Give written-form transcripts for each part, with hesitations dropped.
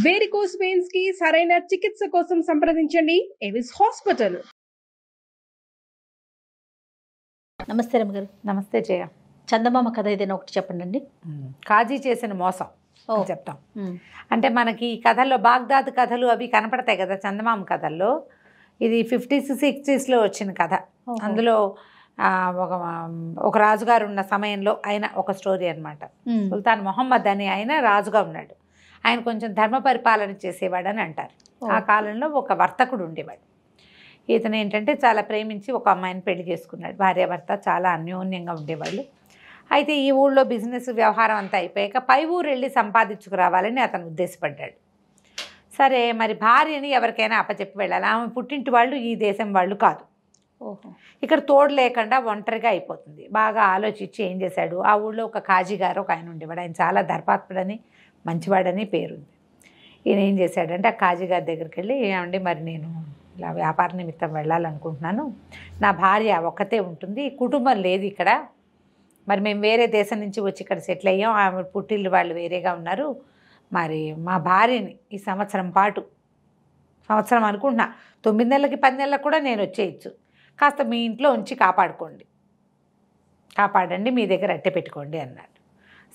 Varicose veins కి సరైన చికిత్స కోసం సంప్రదించండి ఎవిస్ హాస్పిటల్. నమస్తే రమగారు. నమస్తే జయ. చందమామ కథ ఏదైనా ఒకటి చెప్పండి. కాజీ చేసిన మోసం చెప్తాం. అంటే మనకి ఈ కథల్లో బాగ్దాద్ కథలు అవి కనపడతాయి కదా చందమామ కథల్లో. ఇది 50s 60s వచ్చిన కథ. అందులో ఒక రాజుగారు ఉన్న సమయంలో ఆయన ఒక స్టోరీ అనమాట. సుల్తాన్ మొహమ్మద్ అని ఆయన రాజుగా ఉన్నాడు. ఆయన కొంచెం ధర్మ పరిపాలన చేసేవాడని అంటారు. ఆ కాలంలో ఒక వర్తకుడు ఉండేవాడు. ఇతను ఏంటంటే చాలా ప్రేమించి ఒక అమ్మాయిని పెళ్లి చేసుకున్నాడు. భార్యాభర్త చాలా అన్యోన్యంగా ఉండేవాళ్ళు. అయితే ఈ ఊళ్ళో బిజినెస్ వ్యవహారం అంతా అయిపోయాక పై ఊరు వెళ్ళి సంపాదించుకురావాలని అతను ఉద్దేశపడ్డాడు. సరే, మరి భార్యని ఎవరికైనా అప్పచెప్పి వెళ్ళాలి. ఆమె పుట్టింటి వాళ్ళు ఈ దేశం వాళ్ళు కాదు. ఇక్కడ తోడు లేకుండా ఒంటరిగా అయిపోతుంది. బాగా ఆలోచించి ఏం చేశాడు, ఆ ఊళ్ళో ఒక కాజీ గారు ఒక ఆయన ఉండేవాడు. ఆయన చాలా ధర్మాత్ముడని మంచివాడని పేరుంది. ఈయన ఏం చేశాడంటే ఆ కాజీ గారి దగ్గరికి వెళ్ళి, ఏమండి మరి నేను ఇలా వ్యాపార నిమిత్తం వెళ్ళాలనుకుంటున్నాను, నా భార్య ఒక్కతే ఉంటుంది, కుటుంబం లేదు ఇక్కడ, మరి మేము వేరే దేశం నుంచి వచ్చి ఇక్కడ సెటిల్ అయ్యాం, ఆమె పుట్టిల్లు వాళ్ళు వేరేగా ఉన్నారు, మరి మా భార్యని ఈ సంవత్సరం పాటు, సంవత్సరం అనుకుంటున్నా, 9 నెలలకి 10 నెలలకు కూడా నేను వచ్చేయచ్చు, కాస్త మీ ఇంట్లో ఉంచి కాపాడండి, మీ దగ్గర అట్టె పెట్టుకోండి అన్నాడు.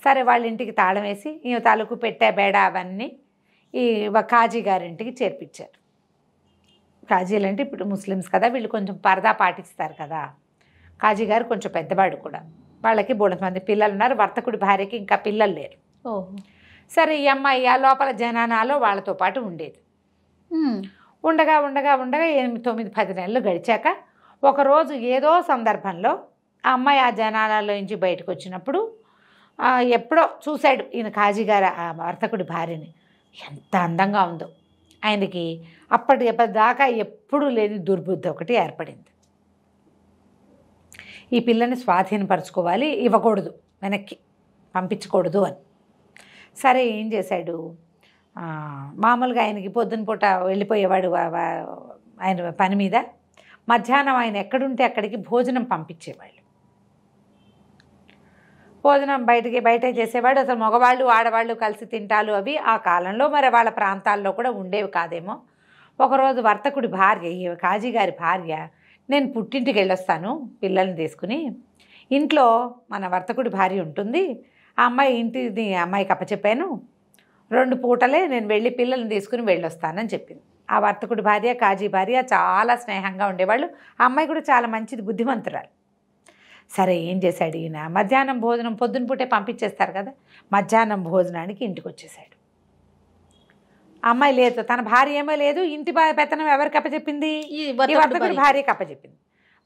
సరే, వాళ్ళ ఇంటికి తాళం వేసి ఈ తాలూకు పెట్టే బేడ అవన్నీ ఈ కాజీ గారింటికి చేర్పించారు. కాజీలు అంటే ఇప్పుడు ముస్లిమ్స్ కదా, వీళ్ళు కొంచెం పరదా పాటిస్తారు కదా. కాజీ గారు కొంచెం పెద్దవాడు కూడా. వాళ్ళకి 3 మంది పిల్లలు ఉన్నారు. వర్తకుడి భార్యకి ఇంకా పిల్లలు లేరు. సరే, ఈ అమ్మాయి ఆ లోపల జనానాలో వాళ్ళతో పాటు ఉండేది. ఉండగా 8-9-10 నెలలు గడిచాక ఒకరోజు ఏదో సందర్భంలో ఆ అమ్మాయి ఆ జనాలలో నుంచి బయటకు వచ్చినప్పుడు ఎప్పుడో చూశాడు ఈయన కాజీ గారు ఆ వర్తకుడి భార్యని. ఎంత అందంగా ఉందో. ఆయనకి అప్పటిదాకా ఎప్పుడూ లేని దుర్బుద్ధి ఒకటి ఏర్పడింది. ఈ పిల్లని స్వాధీనపరచుకోవాలి, ఇవ్వకూడదు, వెనక్కి పంపించకూడదు అని. సరే, ఏం చేశాడు, మామూలుగా ఆయనకి పొద్దున పూట వెళ్ళిపోయేవాడు ఆయన పని మీద. మధ్యాహ్నం ఆయన ఎక్కడుంటే అక్కడికి భోజనం పంపించేవాళ్ళు. భోజనం బయటే చేసేవాడు. అసలు మగవాళ్ళు ఆడవాళ్ళు కలిసి తింటాలు అవి ఆ కాలంలో మరి వాళ్ళ ప్రాంతాల్లో కూడా ఉండేవి కాదేమో. ఒకరోజు వర్తకుడి భార్య, కాజీ గారి భార్య, నేను పుట్టింటికి వెళ్ళొస్తాను పిల్లల్ని తీసుకుని, ఇంట్లో మన వర్తకుడి భార్య ఉంటుంది, ఆ అమ్మాయి ఇంటిని అమ్మాయికి అప్పచెప్పాను, 2 పూటలే నేను వెళ్ళి పిల్లల్ని తీసుకుని వెళ్ళొస్తానని చెప్పింది. ఆ వర్తకుడి భార్య కాజీ భార్య చాలా స్నేహంగా ఉండేవాళ్ళు. ఆ అమ్మాయి కూడా చాలా మంచిది, బుద్ధిమంతురాలు. సరే, ఏం చేశాడు ఈయన, మధ్యాహ్నం భోజనం పొద్దున పూటే పంపించేస్తారు కదా, మధ్యాహ్నం భోజనానికి ఇంటికి వచ్చేసాడు. అమ్మాయి లేదు, తన భార్య ఏమో లేదు, ఇంటి పెత్తనం ఎవరికి అప్పచెప్పింది, ఈ వర్తకుడి భార్యకి అప్పచెప్పింది.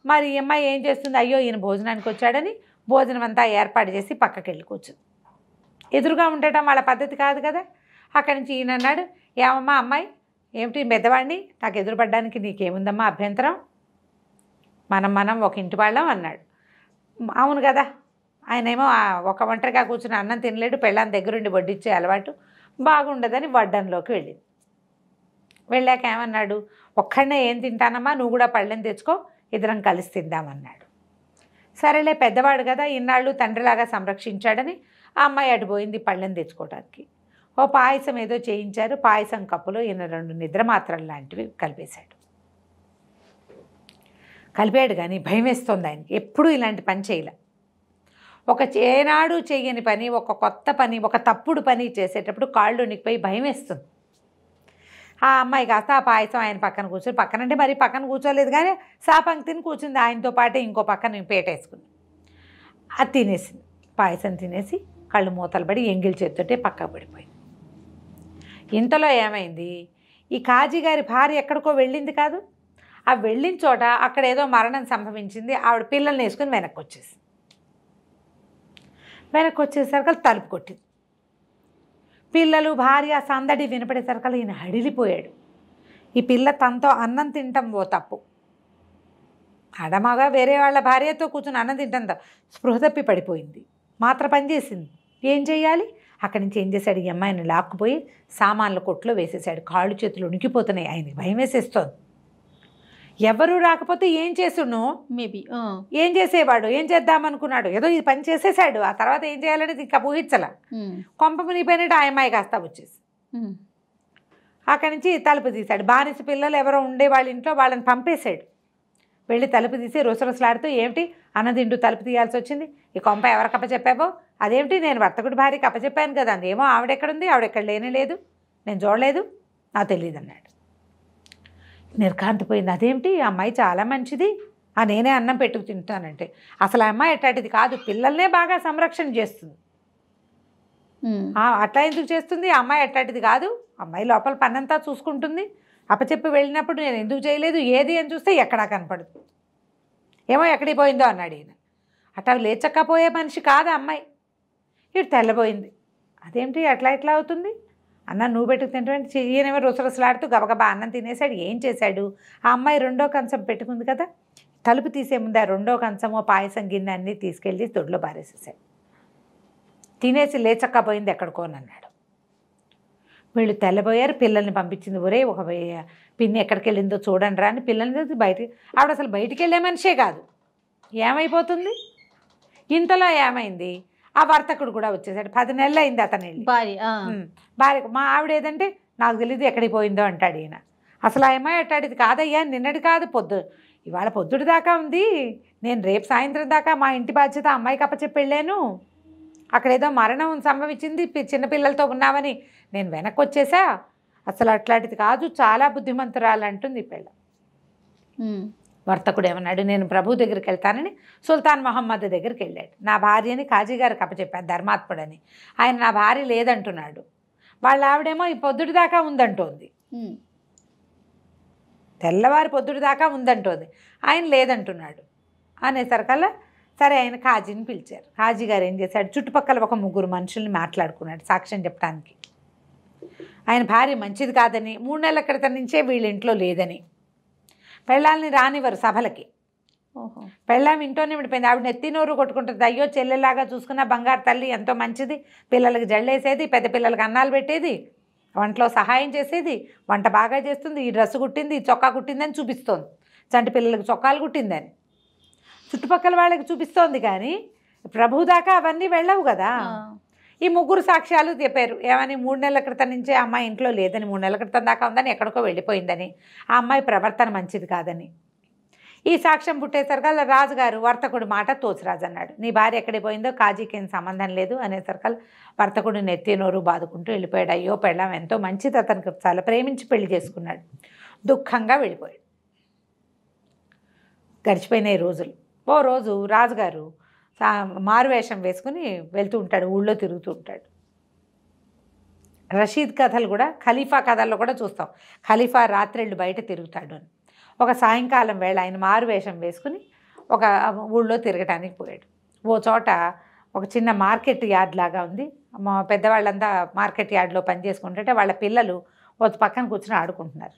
మరి ఈ అమ్మాయి ఏం చేస్తుంది, అయ్యో ఈయన భోజనానికి వచ్చాడని భోజనం అంతా ఏర్పాటు చేసి పక్కకి వెళ్ళి కూర్చుంది. ఎదురుగా ఉండటం వాళ్ళ పద్ధతి కాదు కదా. అక్కడి నుంచి ఈయన అన్నాడు, ఏమమ్మా అమ్మాయి, ఏమిటి పెద్దవాడిని, నాకు ఎదురుపడ్డానికి నీకేముందమ్మా అభ్యంతరం, మనం ఒక ఇంటి వాళ్ళం అన్నాడు. అవును కదా, ఆయనేమో ఒక ఒంటరిగా కూర్చుని అన్నం తినలేడు, పెళ్ళాన్ని దగ్గరుండి వడ్డించే అలవాటు బాగుండదని వడ్డంలోకి వెళ్ళింది. వెళ్ళాక ఏమన్నాడు, ఒక్కడనే ఏం తింటానమ్మా, నువ్వు కూడా పళ్ళెం తెచ్చుకో, ఇద్దరం కలిసి తిందామన్నాడు. సరేలే, పెద్దవాడు కదా, ఇన్నాళ్ళు తండ్రిలాగా సంరక్షించాడని ఆ అమ్మాయి అటుపోయింది పళ్ళెం తెచ్చుకోవడానికి. ఓ పాయసం ఏదో చేయించారు, పాయసం కప్పులో ఈయన 2 నిద్ర మాత్రలు లాంటివి కలిపాడు. కానీ భయం వేస్తుంది ఆయనకి. ఎప్పుడూ ఇలాంటి పని చేయలే. ఏనాడు చేయని పని, ఒక కొత్త పని, ఒక తప్పుడు పని చేసేటప్పుడు కాళ్ళు వణికిపోయి భయం వేస్తుంది. ఆ అమ్మాయి కాస్త ఆ పాయసం ఆయన పక్కన కూర్చొని, పక్కనంటే మరి పక్కన కూర్చోలేదు కానీ సాపంక్తిని కూర్చుంది ఆయనతో పాటే, ఇంకో పక్కన పేటేసుకుంది. అది తినేసింది. పాయసం తినేసి కళ్ళు మూతలు పడి ఎంగిల్ చేతితోటే పక్కకు పడిపోయింది. ఇంతలో ఏమైంది, ఈ కాజీ గారి భార్య ఎక్కడికో వెళ్ళింది కాదు, ఆ వెళ్ళిన చోట అక్కడ ఏదో మరణం సంభవించింది. ఆవిడ పిల్లల్ని వేసుకుని వెనక్కి వచ్చేసరికి తలుపు కొట్టింది. పిల్లలు భార్య సందడి వినపడేసరికి ఈయన హడిలిపోయాడు. ఈ పిల్ల తనతో అన్నం తింటాం ఓ తప్పు, అడమగా వేరే వాళ్ళ భార్యతో కూర్చొని అన్నం తింటాం స్పృహ తప్పి పడిపోయింది. మాత్ర పనిచేసింది. ఏం చేయాలి, అక్కడి నుంచి ఏం చేశాడు, ఈ అమ్మాయిని లాక్కుపోయి సామాన్ల కొట్లో వేసేసాడు. కాళ్ళు చేతులు ఉనికిపోతున్నాయి, ఆయనకి భయం వేసేస్తోంది. ఎవరు రాకపోతే ఏం చేసును, మేబీ ఏం చేసేవాడు, ఏం చేద్దామనుకున్నాడు, ఏదో ఈ పని చేసేసాడు. ఆ తర్వాత ఏం చేయాలనేది ఇంకా ఊహించలా. కొంప మునిగిపోయినట్టు ఆ అమ్మాయి కాస్త వచ్చేసి అక్కడి నుంచి తలుపు తీశాడు. బానిస పిల్లలు ఎవరో ఉండే వాళ్ళ ఇంట్లో వాళ్ళని పంపేశాడు. వెళ్ళి తలుపు తీసి రుసరుసలాడుతూ, ఏమిటి అన్నదిండు తలుపు తీయాల్సి వచ్చింది, ఈ కొంప ఎవరు కప్పచెప్పావో, అదేమిటి నేను వర్తకుడి భార్య కప్పచెప్పాను కదా, ఏమో ఆవిడెక్కడుంది, ఆవిడెక్కడ లేనే లేదు, నేను చూడలేదు, నాకు తెలియదు అన్నాడు. నిర్కాంతిపోయింది. అదేమిటి ఆ అమ్మాయి చాలా మంచిది, నేనే అన్నం పెట్టుకు తింటానంటే, అసలు ఆ అమ్మాయి ఎట్లాంటిది కాదు, పిల్లల్నే బాగా సంరక్షణ చేస్తుంది. అట్లా ఎందుకు చేస్తుంది, ఆ అమ్మాయి ఎట్లాంటిది కాదు, అమ్మాయి లోపల పనంతా చూసుకుంటుంది, అప్పచెప్పి వెళ్ళినప్పుడు నేను ఎందుకు చేయలేదు, ఏది అని చూస్తే ఎక్కడా కనపడదు, ఏమో ఎక్కడికి పోయిందో అన్నాడు ఈయన. అట్లా లేచక్కపోయే మనిషి కాదు అమ్మాయి. ఇటు తెల్లబోయింది. అదేమిటి అట్లా ఎట్లా అవుతుంది, అన్నం నువ్వు పెట్టుకు తింటే, ఈయనేమో రుసరుసలాడుతూ గబగబా అన్నం తినేశాడు. ఏం చేశాడు, ఆ అమ్మాయి రెండో కంచం పెట్టుకుంది కదా, తలుపు తీసే ముందు ఆ రెండో కంచమో పాయసం గిన్నె అన్నీ తీసుకెళ్ళి దొడ్లో పారేసేసాడు. తినేసి లేచక్కపోయింది ఎక్కడికోనన్నాడు. వీళ్ళు తెల్లబోయారు. పిల్లల్ని పంపించింది, ఒరే ఒక పిన్ని ఎక్కడికి వెళ్ళిందో చూడండి రా అని పిల్లల్ని బయటికి. ఆవిడ అసలు బయటికి వెళ్ళే మనిషే కాదు. ఏమైపోతుంది, ఇంతలో ఏమైంది, ఆ వర్తకుడు కూడా వచ్చేసాడు. 10 నెలలు అయింది అతను వెళ్ళి. భార్య మా ఆవిడ ఏదంటే నాకు తెలియదు ఎక్కడికి పోయిందో అంటాడు ఈయన. అసలు ఆ అమ్మాయి అట్టాడిది కాదయ్యా, నిన్నటి కాదు, ఇవాళ పొద్దుటి దాకా ఉంది, నేను రేపు సాయంత్రం దాకా మా ఇంటి బాధ్యత అమ్మాయికి అప్పచెప్పి వెళ్ళాను, అక్కడేదో మరణం సంభవించింది, చిన్నపిల్లలతో ఉన్నామని నేను వెనక్కి వచ్చేసా, అసలు అట్లాంటిది కాదు, చాలా బుద్ధిమంతురాలు అంటుంది ఈ పిల్ల. వర్తకుడు ఏమన్నాడు, నేను ప్రభు దగ్గరికి వెళ్తానని సుల్తాన్ మహమ్మద్ దగ్గరికి వెళ్ళాడు. నా భార్యని కాజీ గారికి అప్పచెప్పాను ధర్మాత్ముడని. ఆయన నా భార్య లేదంటున్నాడు, వాళ్ళ ఆవిడేమో ఈ పొద్దుటి దాకా ఉందంటోంది, తెల్లవారి పొద్దుటి దాకా ఉందంటోంది, ఆయన లేదంటున్నాడు అనేసరికల్లా సరే ఆయన కాజీని పిలిచారు. కాజీ గారు ఏం చేశాడు, చుట్టుపక్కల ఒక 3 మనుషుల్ని మాట్లాడుకున్నాడు సాక్ష్యం చెప్పడానికి. ఆయన భార్య మంచిది కాదని, 3 నెలల క్రితం నుంచే వీళ్ళ ఇంట్లో లేదని, పెళ్ళాలని రానివ్వరు సభలకి, పెళ్ళాం ఇంట్లోనే విడిపోయింది, ఆవిడ నెత్తినోరు కొట్టుకుంటుంది, అయ్యో చెల్లెలాగా చూసుకున్న బంగారు తల్లి, ఎంతో మంచిది, పిల్లలకి జళ్ళేసేది, పెద్ద పిల్లలకి అన్నాలు పెట్టేది, వంటలో సహాయం చేసేది, వంట బాగా చేస్తుంది, ఈ డ్రెస్ కుట్టింది, ఈ చొక్కా కుట్టిందని చూపిస్తోంది, చంటి పిల్లలకి చొక్కాలు కుట్టిందని చుట్టుపక్కల వాళ్ళకి చూపిస్తోంది. కానీ ప్రభు దాకా అవన్నీ వెళ్ళవు కదా. ఈ 3 సాక్ష్యాలు చెప్పారు. ఏమని, 3 నెలల క్రితం నుంచే అమ్మాయి ఇంట్లో లేదని, 3 నెలల క్రితం దాకా ఉందని, ఎక్కడికో వెళ్ళిపోయిందని, ఆ అమ్మాయి ప్రవర్తన మంచిది కాదని. ఈ సాక్ష్యం పుట్టేసరికల్లా రాజుగారు వర్తకుడు మాట తోసిరాజు అన్నాడు, నీ భార్య ఎక్కడికి పోయిందో కాజీకి ఏం సంబంధం లేదు అనేసరికల్లా వర్తకుడు నెత్తి నోరు బాదుకుంటూ వెళ్ళిపోయాడు. అయ్యో పెళ్ళాం ఎంతో మంచిది, అతనికి చాలా ప్రేమించి పెళ్లి చేసుకున్నాడు, దుఃఖంగా వెళ్ళిపోయాడు. గడిచిపోయినాయి రోజులు. ఓ రోజు రాజుగారు మారువేషం వేసుకుని వెళ్తూ ఉంటాడు, ఊళ్ళో తిరుగుతూ ఉంటాడు. రషీద్ కథలు కూడా, ఖలీఫా కథల్లో కూడా చూస్తాం, ఖలీఫా రాత్రిళ్ళు బయట తిరుగుతాడు అని. ఒక సాయంకాలం వేళ ఆయన మారువేషం వేసుకుని ఒక ఊళ్ళో తిరగటానికి పోయాడు. ఓ చోట ఒక చిన్న మార్కెట్ యార్డ్ లాగా ఉంది, మా పెద్దవాళ్ళంతా మార్కెట్ యార్డ్లో పనిచేసుకుంటుంటే వాళ్ళ పిల్లలు ఒక పక్కన కూర్చొని ఆడుకుంటున్నారు.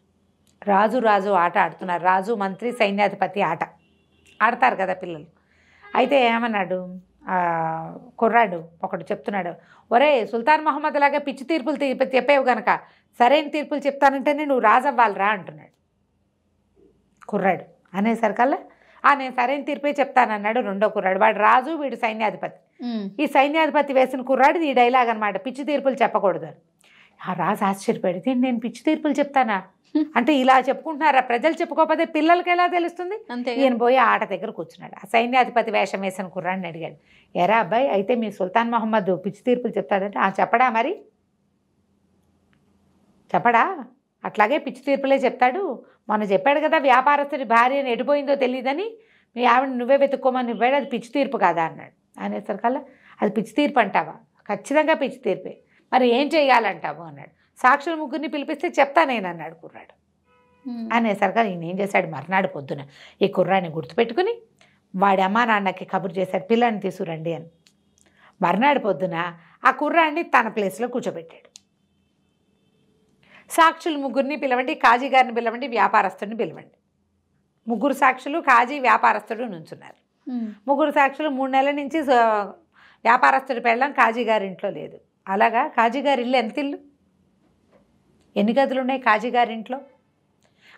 రాజు ఆట ఆడుతున్నారు, రాజు మంత్రి సైన్యాధిపతి ఆట ఆడతారు కదా పిల్లలు. అయితే ఏమన్నాడు, కుర్రాడు ఒకడు చెప్తున్నాడు, ఒరే సుల్తాన్ మహమ్మద్ లాగా పిచ్చి తీర్పులు చెప్పేవు కనుక సరైన తీర్పులు చెప్తానంటేనే నువ్వు రాజు అవ్వాలిరా అంటున్నాడు కుర్రాడు. అనేసరికల్లా నేను సరైన తీర్పే చెప్తానన్నాడు రెండో కుర్రాడు. వాడు రాజు, వీడు సైన్యాధిపతి. ఈ సైన్యాధిపతి వేసిన కుర్రాడు ఈ డైలాగ్ అనమాట, పిచ్చి తీర్పులు చెప్పకూడదు అని. ఆ రాజు ఆశ్చర్యపడితే, నేను పిచ్చి తీర్పులు చెప్తానా అంటే ఇలా చెప్పుకుంటున్నారా, ప్రజలు చెప్పుకోకపోతే పిల్లలకి ఎలా తెలుస్తుంది. ఈయన పోయి ఆట దగ్గర కూర్చున్నాడు. ఆ సైన్యాధిపతి వేషం వేసిన కుర్రాడిని అడిగాడు, ఎరా అబ్బాయి, అయితే మీ సుల్తాన్ మహమ్మద్ పిచ్చి తీర్పులు చెప్తాడంటే, చెప్పడా మరి, చెప్పడా, అట్లాగే పిచ్చి తీర్పులే చెప్తాడు, మొన్న చెప్పాడు కదా వ్యాపారస్తుడి భార్యని ఎడిపోయిందో తెలియదని, మీ ఆవిడ నువ్వే వెతుక్కోమని ఇవ్వాడు, అది పిచ్చి తీర్పు కాదా అన్నాడు. అనేసరికల్లా అది పిచ్చి తీర్పు అంటావా, ఖచ్చితంగా పిచ్చి తీర్పే, మరి ఏం చేయాలంటావు అన్నాడు. సాక్షుల 3 పిలిపిస్తే చెప్తా నేను అన్నాడు కుర్రాడు. అనేసరిగా ఈయన ఏం చేశాడు, మర్నాడు పొద్దున ఈ కుర్రాడిని గుర్తుపెట్టుకుని వాడి అమ్మా నాన్నకి కబురు చేశాడు, పిల్లని తీసుకురండి అని. మర్నాడు పొద్దున ఆ కుర్రాడిని తన ప్లేస్లో కూర్చోబెట్టాడు. సాక్షులు 3 పిలవండి, కాజీ గారిని పిలవండి, వ్యాపారస్తుడిని పిలవండి. 3 సాక్షులు, కాజీ, వ్యాపారస్తుడు నుంచున్నారు. 3 సాక్షులు 3 నెలల నుంచి వ్యాపారస్తుడి పెళ్ళం కాజీ గారి ఇంట్లో లేదు. అలాగా కాజీ గారి ఇల్లు ఎంత ఇల్లు, ఎన్ని గదులు ఉన్నాయి కాజీ గారి ఇంట్లో?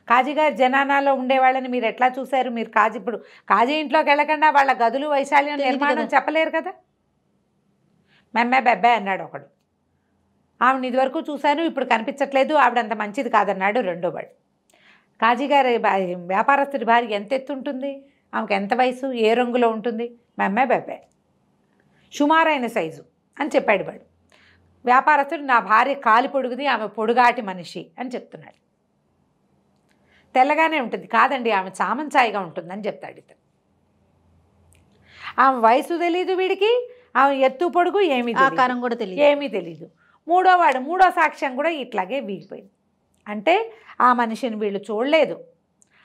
కాజీ గారి జనానాలో ఉండేవాళ్ళని మీరు ఎట్లా చూశారు? మీరు ఇప్పుడు కాజీ ఇంట్లోకి వెళ్ళకుండా వాళ్ళ గదులు వైశాల్యం నిర్మాణం చెప్పలేరు కదా. మెమ్మే బెబ్బే అన్నాడు ఒకడు. ఆవిడని ఇదివరకు చూశాను, ఇప్పుడు కనిపించట్లేదు, ఆవిడ అంత మంచిది కాదన్నాడు రెండో వాడు. కాజీగారి వ్యాపారస్తుడి భార్య ఎంత ఎత్తు ఉంటుంది, ఆమెకు ఎంత వయసు, ఏ రంగులో ఉంటుంది, మా అమ్మాయి బాబాయ్ సుమారైన సైజు అని చెప్పాడు వాడు. వ్యాపారస్తుడు నా భార్య కాలి పొడుగుది, ఆమె పొడుగాటి మనిషి అని చెప్తున్నాడు. తెల్లగానే ఉంటుంది, కాదండి ఆమె చామంచాయిగా ఉంటుందని చెప్తాడు ఇతను. ఆమె వయసు తెలీదు వీడికి, ఆమె ఎత్తు పొడుగు ఏమీ ఆకారం కూడా తెలియదు, ఏమీ తెలీదు. మూడో సాక్ష్యం కూడా ఇట్లాగే వీగిపోయింది. అంటే ఆ మనిషిని వీళ్ళు చూడలేదు,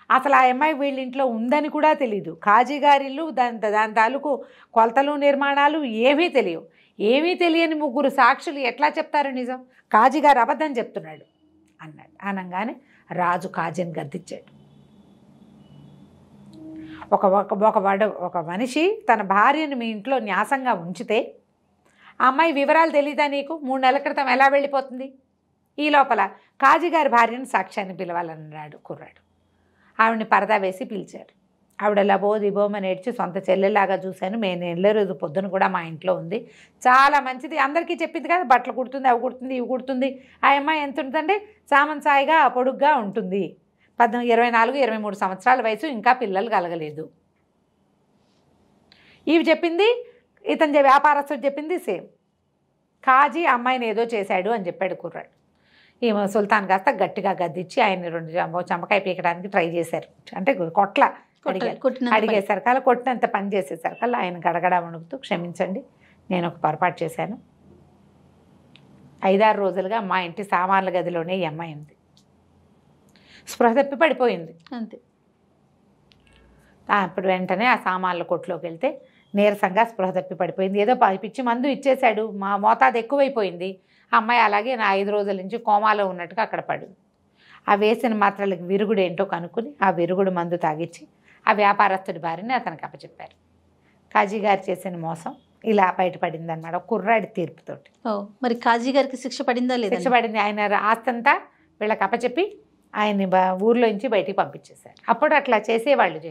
అసలు ఆ అమ్మాయి వీళ్ళ ఇంట్లో ఉందని కూడా తెలీదు. కాజీ గారి ఇల్లు, దాని తాలూకు కొలతలు నిర్మాణాలు ఏమీ తెలియవు. ఏమీ తెలియని ముగ్గురు సాక్షులు ఎట్లా చెప్తారు నిజం? కాజీ గారు అబద్ధం చెప్తున్నాడు అన్నాడు. అనగానే రాజు కాజీని గద్దించాడు. ఒక మనిషి తన భార్యను మీ ఇంట్లో న్యాసంగా ఉంచితే ఆ అమ్మాయి వివరాలు తెలీదా నీకు? 3 నెలల క్రితం ఎలా వెళ్ళిపోతుంది? ఈ లోపల కాజీగారి భార్యను సాక్ష్యాన్ని పిలవాలన్నాడు కుర్రాడు. ఆవిడని పరదా వేసి పిలిచారు. ఆవిడ లబోదిబోమని ఏడ్చి సొంత చెల్లెలాగా చూశాను, నేను వెళ్ళే రోజు పొద్దున కూడా మా ఇంట్లో ఉంది, చాలా మంచిది, అందరికీ చెప్పింది కదా, బట్టలు కుడుతుంది, అవి కుడుతుంది, ఇవి కుడుతుంది. ఆ అమ్మాయి ఎంత ఉంటుందంటే చామంచాయిగా పొడుగ్గా ఉంటుంది, 24-23 సంవత్సరాల వయసు, ఇంకా పిల్లలు కలగలేదు. ఇవి చెప్పింది ఇతని వ్యాపారస్తుడు చెప్పింది సేమ్. కాజీ అమ్మాయిని ఏదో చేశాడు అని చెప్పాడు కుర్రాడు. ఈమె సుల్తాన్ కాస్త గట్టిగా గద్దించి ఆయన 2 చంపకాయ పీకడానికి ట్రై చేశారు. అంటే అడిగేసరికి అలా కొట్టినంత పని చేసేసరికి అలా ఆయన గడగడ వణుకుతూ, క్షమించండి నేను ఒక పొరపాటు చేశాను, 5-6 రోజులుగా మా ఇంటి సామాన్ల గదిలోనే ఈ అమ్మాయి ఉంది, స్పృహ తప్పి పడిపోయింది అంతే. అప్పుడు వెంటనే ఆ సామాన్ల కొట్టులోకి వెళ్తే నీరసంగా స్పృహ తప్పి పడిపోయింది. ఏదో పిచ్చి మందు ఇచ్చేశాడు, మా మోతాదు ఎక్కువైపోయింది. ఆ అమ్మాయి అలాగే నా 5 రోజుల నుంచి కోమాలో ఉన్నట్టుగా అక్కడ పడింది. ఆ వేసిన మాత్రలకి విరుగుడు ఏంటో కనుక్కుని ఆ విరుగుడు మందు తాగిచ్చి ఆ వ్యాపారస్తుడి భార్యని అతనికి అప్పచెప్పారు. కాజీ గారు చేసిన మోసం ఇలా బయటపడింది అన్నమాట కుర్రాడి తీర్పుతోటి. మరి కాజీ గారికి శిక్ష పడిందా లేదా? శిక్ష పడింది. ఆయన ఆస్తంతా వీళ్ళకి అప్పచెప్పి ఆయన్ని ఊర్లో నుంచి బయటికి పంపించేశారు. అప్పుడు అట్లా చేసేవాళ్ళు.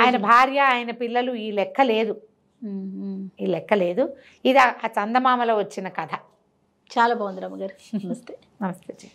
ఆయన భార్య, ఆయన పిల్లలు, ఈ లెక్క లేదు, ఈ లెక్క లేదు. ఇది ఆ చందమామలో వచ్చిన కథ. చాలా బాగుంది రమ్మగారు. నమస్తే. నమస్తే.